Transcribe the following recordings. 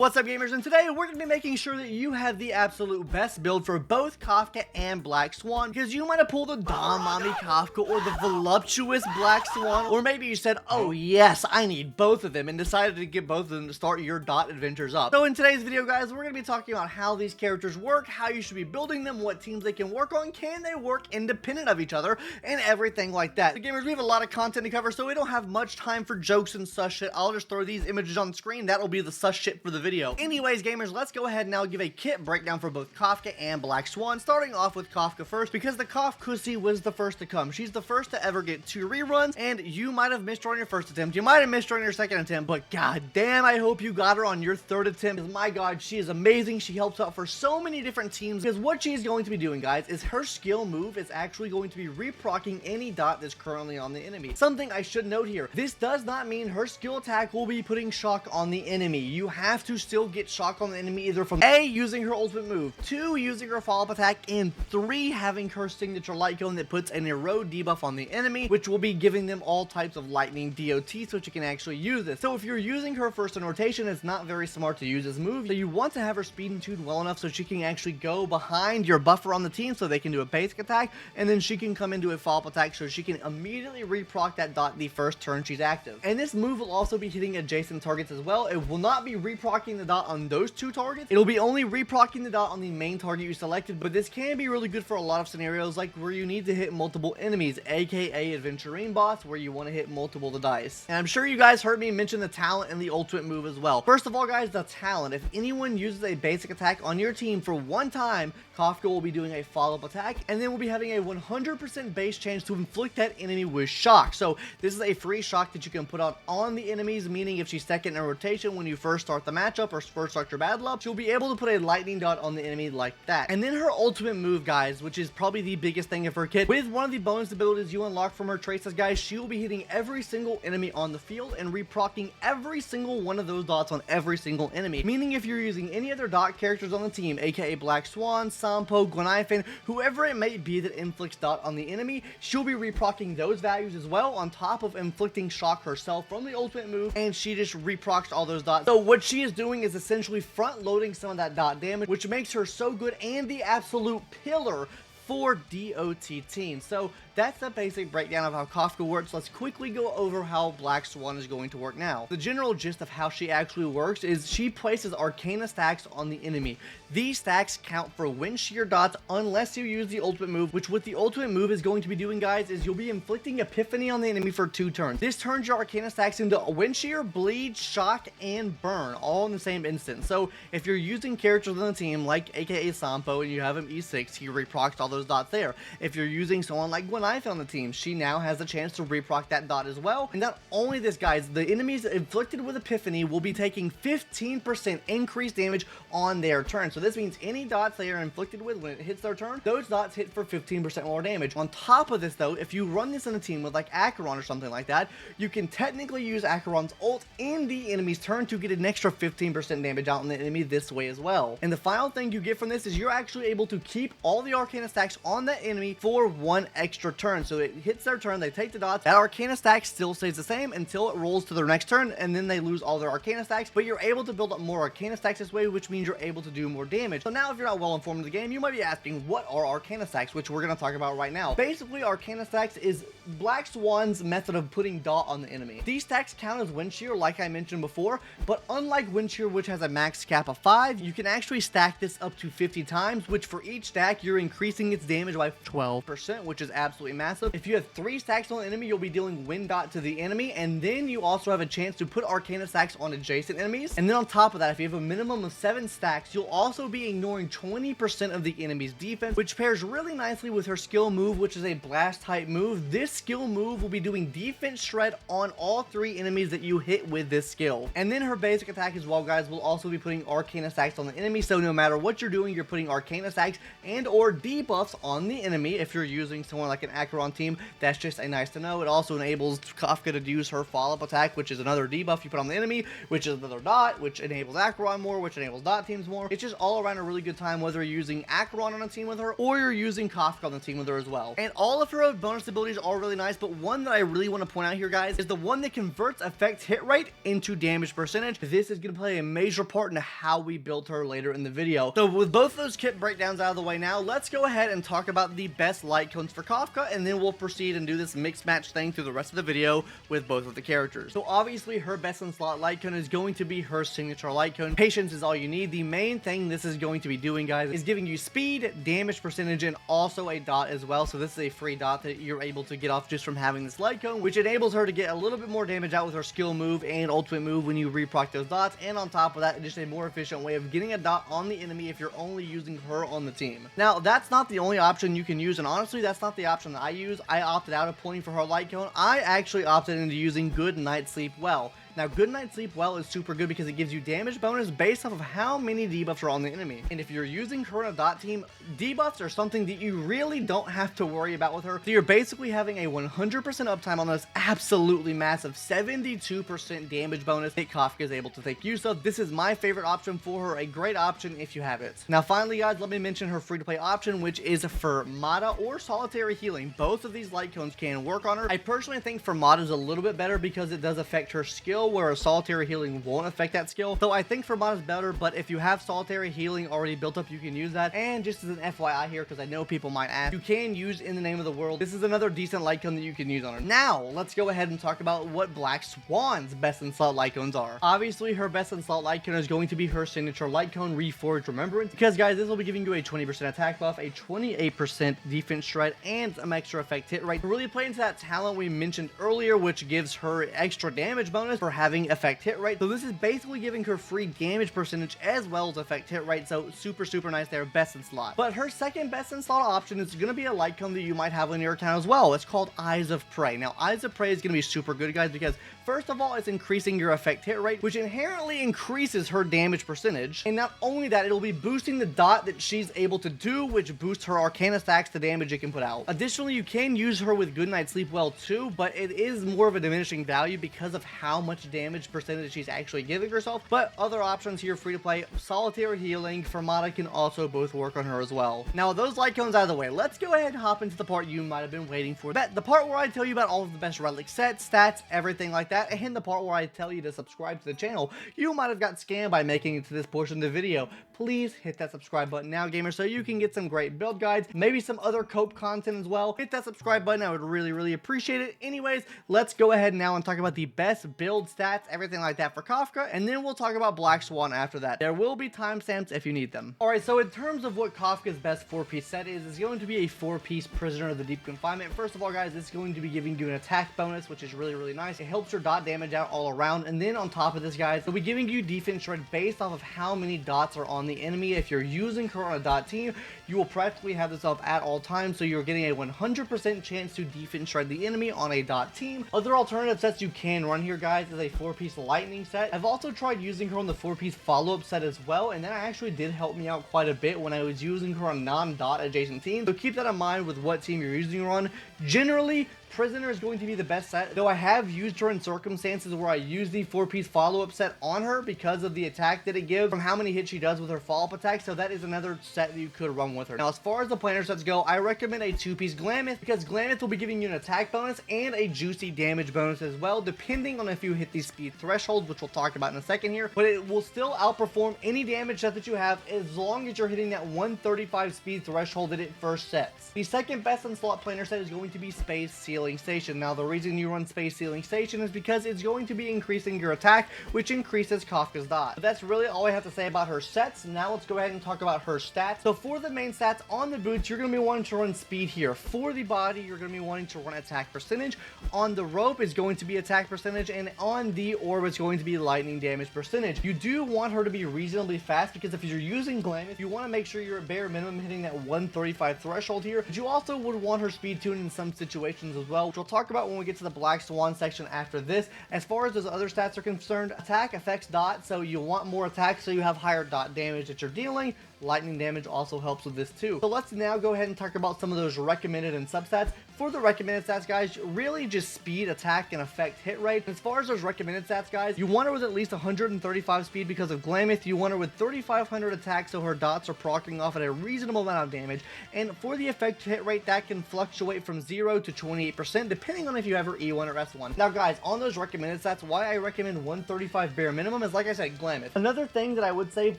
What's up, gamers, and today we're going to be making sure that you have the absolute best build for both Kafka and Black Swan, because you might have pulled a Dom Mommy Kafka or the voluptuous Black Swan, or maybe you said, oh yes, I need both of them, and decided to get both of them to start your dot adventures up. So in today's video, guys, we're going to be talking about how these characters work, how you should be building them, what teams they can work on, can they work independent of each other, and everything like that. So gamers, we have a lot of content to cover, so we don't have much time for jokes and sus shit. I'll just throw these images on the screen. That'll be the sus shit for the video. Anyways, gamers, let's go ahead and now give a kit breakdown for both Kafka and Black Swan, starting off with Kafka first, because the Kafkusi was the first to come. She's the first to ever get 2 reruns, and you might have missed her on your first attempt, you might have missed her on your second attempt, but god damn, I hope you got her on your third attempt, because my god, she is amazing. She helps out for so many different teams, because what she's going to be doing, guys, is her skill move is actually going to be reprocking any dot that's currently on the enemy. Something I should note here, this does not mean her skill attack will be putting shock on the enemy. You have to still get shock on the enemy either from A, using her ultimate move, 2, using her follow-up attack, and 3, having her signature light cone that puts an erode debuff on the enemy, which will be giving them all types of lightning DOT so that you can actually use this. So if you're using her first in rotation, it's not very smart to use this move, so you want to have her speed and tune well enough so she can actually go behind your buffer on the team so they can do a basic attack, and then she can come into a follow-up attack so she can immediately reproc that dot the first turn she's active. And this move will also be hitting adjacent targets as well. It will not be reprocking the dot on those 2 targets. It'll be only reprocking the dot on the main target you selected, but this can be really good for a lot of scenarios, like where you need to hit multiple enemies, aka adventurine boss, where you want to hit multiple of the dice. And I'm sure you guys heard me mention the talent and the ultimate move as well. First of all, guys, the talent. If anyone uses a basic attack on your team for one time, Kafka will be doing a follow-up attack, and then we'll be having a 100% base chance to inflict that enemy with shock. So this is a free shock that you can put on the enemies, meaning if she's second in rotation when you first start the matchup or first start your battle up, she'll be able to put a lightning dot on the enemy like that. And then her ultimate move, guys, which is probably the biggest thing of her kit, with one of the bonus abilities you unlock from her traces, guys, she will be hitting every single enemy on the field and reprocking every single one of those dots on every single enemy. Meaning if you're using any other dot characters on the team, aka Black Swan, Sampo, Gwenifin, whoever it may be that inflicts dot on the enemy, she'll be reprocking those values as well, on top of inflicting shock herself from the ultimate move, and she just reprocs all those dots. So what she is doing is essentially front loading some of that dot damage, which makes her so good and the absolute pillar for DOT teams. So that's the basic breakdown of how Kafka works. Let's quickly go over how Black Swan is going to work now. The general gist of how she actually works is she places Arcana stacks on the enemy. These stacks count for wind shear dots unless you use the ultimate move, which what the ultimate move is going to be doing, guys, is you'll be inflicting Epiphany on the enemy for 2 turns. This turns your Arcana stacks into wind shear, bleed, shock, and burn, all in the same instant. So if you're using characters on the team like aka Sampo and you have him E6, he reprocs all those dots there. If you're using someone like Gwenifin on the team, she now has a chance to reproc that dot as well. And not only this, guys, the enemies inflicted with Epiphany will be taking 15% increased damage on their turn. So this means any dots they are inflicted with, when it hits their turn, those dots hit for 15% more damage. On top of this, though, if you run this in a team with like Acheron or something like that, you can technically use Acheron's ult in the enemy's turn to get an extra 15% damage out on the enemy this way as well. And the final thing you get from this is you're actually able to keep all the Arcana stacks on that enemy for 1 extra turn. So it hits their turn, they take the dots, that Arcana stack still stays the same until it rolls to their next turn, and then they lose all their Arcana stacks, but you're able to build up more Arcana stacks this way, which means you're able to do more damage. So now if you're not well informed in the game, you might be asking, what are Arcana stacks, which we're going to talk about right now. Basically, Arcana stacks is Black Swan's method of putting dot on the enemy. These stacks count as wind shear, like I mentioned before, but unlike wind shear, which has a max cap of 5, you can actually stack this up to 50 times, which for each stack, you're increasing its damage by 12%, which is absolutely massive. If you have 3 stacks on the enemy, you'll be dealing wind dot to the enemy, and then you also have a chance to put Arcana stacks on adjacent enemies. And then on top of that, if you have a minimum of 7 stacks, you'll also be ignoring 20% of the enemy's defense, which pairs really nicely with her skill move, which is a blast type move. This skill move will be doing defense shred on all 3 enemies that you hit with this skill. And then her basic attack as well, guys, will also be putting Arcana stacks on the enemy. So no matter what you're doing, you're putting Arcana stacks and or debuffs on the enemy if you're using someone like an second Acheron team, that's just a nice to know. It also enables Kafka to use her follow-up attack, which is another debuff you put on the enemy, which is another dot, which enables Acheron more, which enables dot teams more. It's just all around a really good time, whether you're using Acheron on a team with her or you're using Kafka on the team with her as well. And all of her bonus abilities are really nice, but one that I really want to point out here, guys, is the one that converts effect hit rate into damage percentage. This is going to play a major part in how we build her later in the video. So with both those kit breakdowns out of the way now, let's go ahead and talk about the best light cones for Kafka, and then we'll proceed and do this mix match thing through the rest of the video with both of the characters. So obviously her best in slot light cone is going to be her signature light cone. Patience is all you need. The main thing this is going to be doing, guys, is giving you speed, damage percentage, and also a dot as well. So this is a free dot that you're able to get off just from having this light cone, which enables her to get a little bit more damage out with her skill move and ultimate move when you reproc those dots. And on top of that, just a more efficient way of getting a dot on the enemy if you're only using her on the team. Now, that's not the only option you can use, and honestly, that's not the option that I use. I opted out of pointing for her light cone. I actually opted into using Good Night Sleep Well. Now, Good Night Sleep Well is super good because it gives you damage bonus based off of how many debuffs are on the enemy. And if you're using her on a dot team, debuffs are something that you really don't have to worry about with her. So you're basically having a 100% uptime on this absolutely massive 72% damage bonus that Kafka is able to take use of. This is my favorite option for her, a great option if you have it. Now, finally, guys, let me mention her free-to-play option, which is for Mata or Solitary Healing. Both of these light cones can work on her. I personally think for Mata is a little bit better because it does affect her skill, where a Solitary Healing won't affect that skill. So I think for Mod is better, but if you have Solitary Healing already built up, you can use that. And just as an FYI here, because I know people might ask, you can use In the Name of the World. This is another decent light cone that you can use on her. Now, let's go ahead and talk about what Black Swan's best in slot light cones are. Obviously, her best in slot light cone is going to be her signature light cone, Reforged Remembrance, because, guys, this will be giving you a 20% attack buff, a 28% defense shred, and some extra effect hit rate. Really play into that talent we mentioned earlier, which gives her extra damage bonus for having effect hit rate. So this is basically giving her free damage percentage as well as effect hit rate. So super nice there, best in slot. But her second best in slot option is going to be a light cone that you might have on your account as well. It's called Eyes of Prey. Now, Eyes of Prey is going to be super good, guys, because first of all, it's increasing your effect hit rate, which inherently increases her damage percentage. And not only that, it'll be boosting the dot that she's able to do, which boosts her Arcana stacks, the damage it can put out. Additionally, you can use her with Good Night Sleep Well too, but it is more of a diminishing value because of how much damage percentage she's actually giving herself. But other options here, free to play, Solitary Healing, Fermata can also both work on her as well. Now, those light cones out of the way, let's go ahead and hop into the part you might have been waiting for. The part where I tell you about all of the best relic sets, stats, everything like that, and the part where I tell you to subscribe to the channel. You might have got scammed by making it to this portion of the video. Please hit that subscribe button now, gamers, so you can get some great build guides, maybe some other cope content as well. Hit that subscribe button. I would really appreciate it. Anyways, let's go ahead now and talk about the best build stats, everything like that for Kafka, and then we'll talk about Black Swan after that. There will be timestamps if you need them. Alright, so in terms of what Kafka's best 4-piece set is, it's going to be a 4-piece Prisoner of the Deep Confinement. First of all, guys, it's going to be giving you an attack bonus, which is really nice. It helps your dot damage out all around, and then on top of this, guys, it'll be giving you defense shred based off of how many dots are on the enemy. If you're using her on a dot team, you will practically have this up at all times, so you're getting a 100% chance to defense shred the enemy on a dot team. Other alternative sets you can run here, guys, is a 4-piece lightning set. I've also tried using her on the 4-piece follow-up set as well, and that actually did help me out quite a bit when I was using her on non-dot adjacent teams. So keep that in mind with what team you're using her on. Generally, Prisoner is going to be the best set, though I have used her in circumstances where I use the 4-piece follow-up set on her because of the attack that it gives from how many hits she does with her follow-up attack, so that is another set that you could run with her. Now, as far as the planner sets go, I recommend a 2-piece Glamoth, because Glamoth will be giving you an attack bonus and a juicy damage bonus as well, depending on if you hit these speed thresholds, which we'll talk about in a second here, but it will still outperform any damage set that you have as long as you're hitting that 135 speed threshold that it first sets. The second best in slot planner set is going to be Space Sealing Station. Now, the reason you run Space Sealing Station is because it's going to be increasing your attack, which increases Kafka's dot. But that's really all I have to say about her sets. Now let's go ahead and talk about her stats. So for the main stats, on the boots, you're going to be wanting to run speed here. For the body, you're going to be wanting to run attack percentage. On the rope is going to be attack percentage, and on the orb is going to be lightning damage percentage. You do want her to be reasonably fast, because if you're using Glamoth, you want to make sure you're at bare minimum hitting that 135 threshold here, but you also would want her speed tuned in some situations as well, which we'll talk about when we get to the Black Swan section after this. As far as those other stats are concerned, attack affects dot, so you want more attack so you have higher dot damage that you're dealing. Lightning damage also helps with this too. So let's now go ahead and talk about some of those recommended and substats. for the recommended stats, guys, really just speed, attack, and effect hit rate. As far as those recommended stats, guys, you want her with at least 135 speed because of Glamith. You want her with 3,500 attack, so her dots are proccing off at a reasonable amount of damage. And for the effect hit rate, that can fluctuate from 0 to 28%, depending on if you have her E1 or S1. Now, guys, on those recommended stats, why I recommend 135 bare minimum is, like I said, Glamith. Another thing that I would say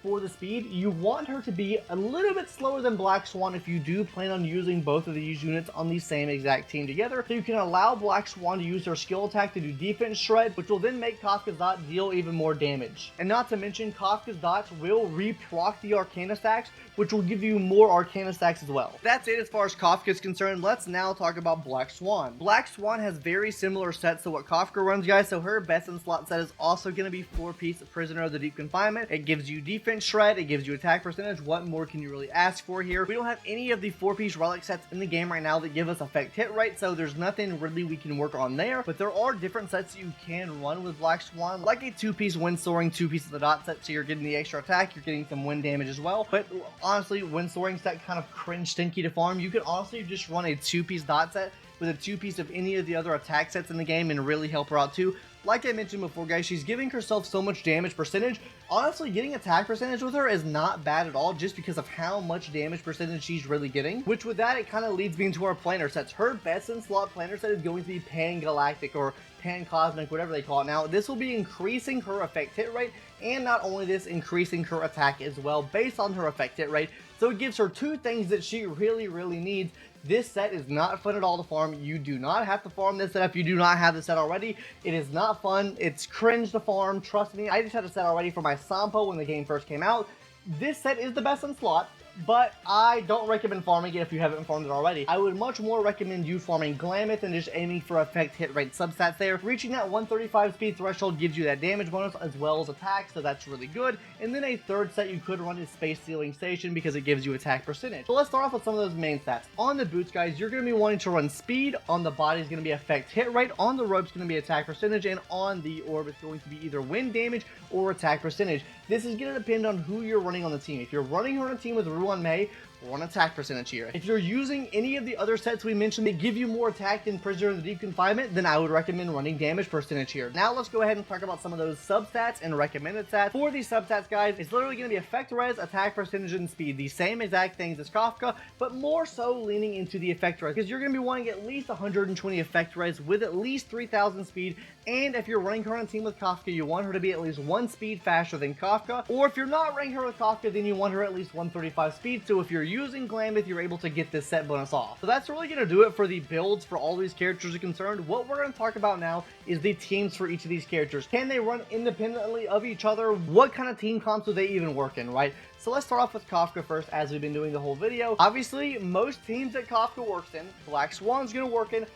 for the speed, you want her to be a little bit slower than Black Swan if you do plan on using both of these units on the same exact team together. So you can allow Black Swan to use their skill attack to do defense shred, which will then make Kafka's dot deal even more damage. And not to mention, Kafka's dots will re-proc the Arcana stacks, which will give you more Arcana stacks as well. That's it as far as Kafka is concerned. Let's now talk about Black Swan. Black Swan has very similar sets to what Kafka runs, guys, so her best in slot set is also going to be 4-piece Prisoner of the Deep Confinement. It gives you defense shred, it gives you attack percentage. What more can you really ask for here? We don't have any of the 4-piece relic sets in the game right now that give us effect hit rate, so there's nothing really we can work on there, but there are different sets you can run with Black Swan, like a 2-piece wind soaring, 2-piece of the dot set, so you're getting the extra attack, you're getting some wind damage as well. But honestly, wind soaring set kind of cringe stinky to farm. You could honestly just run a 2-piece dot set with a 2-piece of any of the other attack sets in the game and really help her out too. Like I mentioned before, guys, she's giving herself so much damage percentage. Honestly, getting attack percentage with her is not bad at all, just because of how much damage percentage she's really getting. Which with that, it kind of leads me into our planar sets. Her best in slot planar set is going to be Pan-Galactic or Pan-Cosmic, whatever they call it. Now, this will be increasing her effect hit rate, and not only this, increasing her attack as well based on her effect hit rate. So it gives her two things that she really needs. This set is not fun at all to farm. You do not have to farm this set if you do not have the set already. It is not fun. It's cringe to farm. Trust me, I just had a set already for my Sampo when the game first came out. This set is the best in slot, but I don't recommend farming it if you haven't farmed it already. I would much more recommend you farming Glamith and just aiming for effect hit rate substats there. Reaching that 135 speed threshold gives you that damage bonus as well as attack, so that's really good. And then a third set you could run is Space Sealing Station because it gives you attack percentage. So let's start off with some of those main stats. On the boots, guys, you're going to be wanting to run speed. On the body is going to be effect hit rate. On the rope's going to be attack percentage, and on the orb it's going to be either wind damage or attack percentage. This is going to depend on who you're running on the team. If you're running her on a team with Ruan Mei, one attack percentage here. If you're using any of the other sets we mentioned that give you more attack than Prisoner of the Deep Confinement, then I would recommend running damage percentage here. Now let's go ahead and talk about some of those substats and recommended stats. For these substats, guys, it's literally going to be effect res, attack percentage, and speed. The same exact things as Kafka, but more so leaning into the effect res, because you're going to be wanting at least 120 effect res with at least 3,000 speed. And if you're running her on a team with Kafka, you want her to be at least 1 speed faster than Kafka. Or if you're not running her with Kafka, then you want her at least 135 speed. So if you're using Glamith, you're able to get this set bonus off. So that's really going to do it for the builds for all these characters are concerned. What we're going to talk about now is the teams for each of these characters. Can they run independently of each other? What kind of team comps do they even work in, right? So let's start off with Kafka first, as we've been doing the whole video. Obviously, most teams that Kafka works in, Black Swan's going to work in,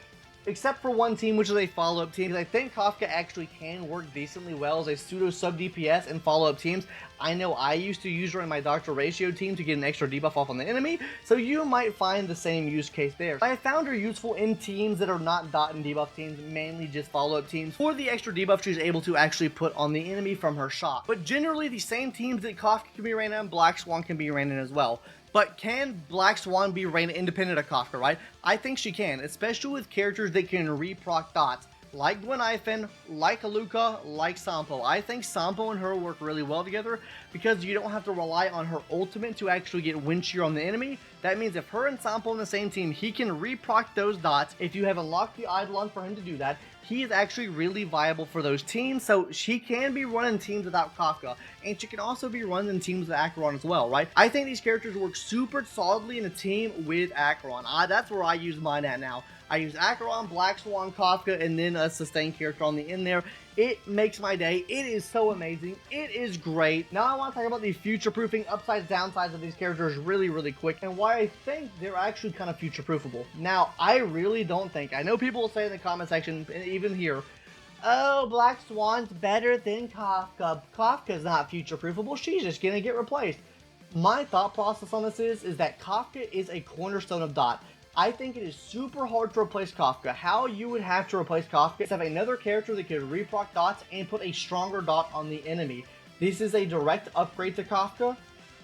except for one team, which is a follow-up team. I think Kafka actually can work decently well as a pseudo sub DPS and follow-up teams. I know I used to use her in my Dr. Ratio team to get an extra debuff off on the enemy, so you might find the same use case there. I found her useful in teams that are not dot and debuff teams, mainly just follow-up teams, for the extra debuff she's able to actually put on the enemy from her shot. But generally, the same teams that Kafka can be ran in, Black Swan can be ran in as well. But can Black Swan be ran independent of Kafka, right? I think she can, especially with characters that can re-proc dots, like Gwen Ifen, like Aluka, like Sampo. I think Sampo and her work really well together because you don't have to rely on her ultimate to actually get wind shear on the enemy. That means if her and Sampo on the same team, he can re-proc those dots. If you have unlocked the Eidolon for him to do that, he is actually really viable for those teams, so she can be running teams without Kafka, and she can also be running teams with Acheron as well, right? I think these characters work super solidly in a team with Acheron. That's where I use mine at now. I use Acheron, Black Swan, Kafka, and then a sustained character on the end there. It makes my day. It is so amazing. It is great. Now I want to talk about the future-proofing upsides, downsides of these characters really quick, and why I think they're actually kind of future-proofable. Now, I really don't think, I know people will say in the comment section, and even here, oh, Black Swan's better than Kafka. Kafka's not future-proofable. She's just going to get replaced. My thought process on this is that Kafka is a cornerstone of dot. I think it is super hard to replace Kafka. How you would have to replace Kafka is have another character that could reproc dots and put a stronger dot on the enemy. This is a direct upgrade to Kafka.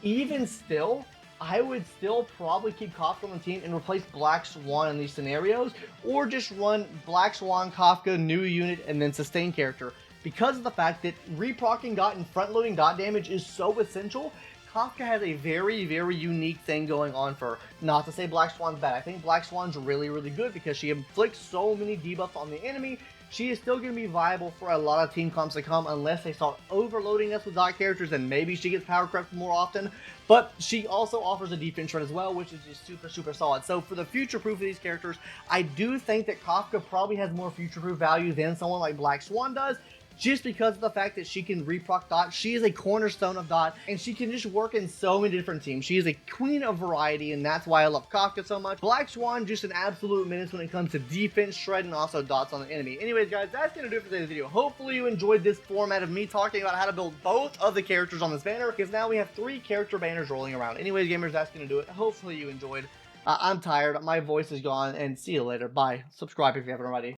Even still, I would still probably keep Kafka on the team and replace Black Swan in these scenarios, or just run Black Swan, Kafka, new unit, and then sustain character. Because of the fact that reproccing dot and front-loading dot damage is so essential, Kafka has a very, very unique thing going on for her. Not to say Black Swan's bad. I think Black Swan's really, really good because she inflicts so many debuffs on the enemy. She is still going to be viable for a lot of team comps to come unless they start overloading us with dot characters, and maybe she gets power crept more often. But she also offers a defense run as well, which is just super, super solid. So for the future proof of these characters, I do think that Kafka probably has more future proof value than someone like Black Swan does, just because of the fact that she can reproc dot. She is a cornerstone of dot, and she can just work in so many different teams. She is a queen of variety, and that's why I love Kafka so much. Black Swan, just an absolute menace when it comes to defense, shred, and also dots on the enemy. Anyways, guys, that's going to do it for today's video. Hopefully you enjoyed this format of me talking about how to build both of the characters on this banner, because now we have 3 character banners rolling around. Anyways, gamers, that's going to do it. Hopefully you enjoyed. I'm tired. My voice is gone, and see you later. Bye. Subscribe if you haven't already.